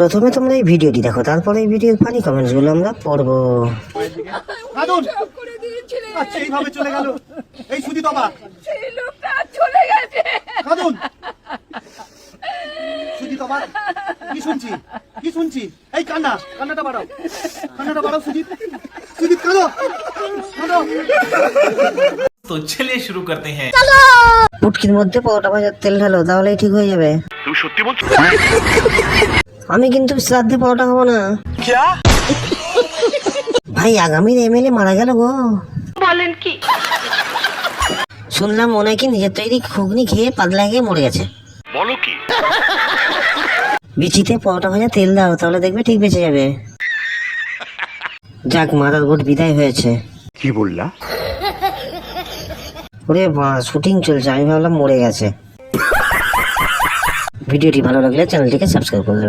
প্রথমে তোমরা এই ভিডিওটি দেখো, তারপরে এই ভিডিওর ফানি কমেন্টস গুলো আমরা পড়বো। আচ্ছা এইভাবে চলে গেল এই সুজিত অবাক, সেই লোকটা চলে গেছে। কাঁদুন সুজিত অবাক। কি শুনছি এই কান্নাটা বাড়াও সুজিত কাঁদো। तो चलिए शुरू करते हैं। পুটকির মধ্যে পরোটা ভাজার তেল ঢালো, তাহলেই ঠিক হয়ে যাবে। তুমি সত্যি বলছো? আমি কিন্তু শ্রাদ্ধে পরোটা খাবো না। ভাই আগামীর এমএলএ মারা গেল গো। বলেন কি? শুনলাম মনে হয় কি নিজের তৈরি ঘুগনি খেয়ে পাতলা গিয়ে মরে গেছে। বলো কি? বিচিতে পরোটা ভাজা তেল দাও, তাহলে দেখবে ঠিক বেঁচে যাবে। যাক, মাদার বোর্ড বিদায় হয়েছে। কি বললা? ওরে শুটিং চলছে, আমি ভাবলাম মরে গেছে। ভিডিওটি ভালো লাগলে চ্যানেলটিকে সাবস্ক্রাইব করে দেবেন।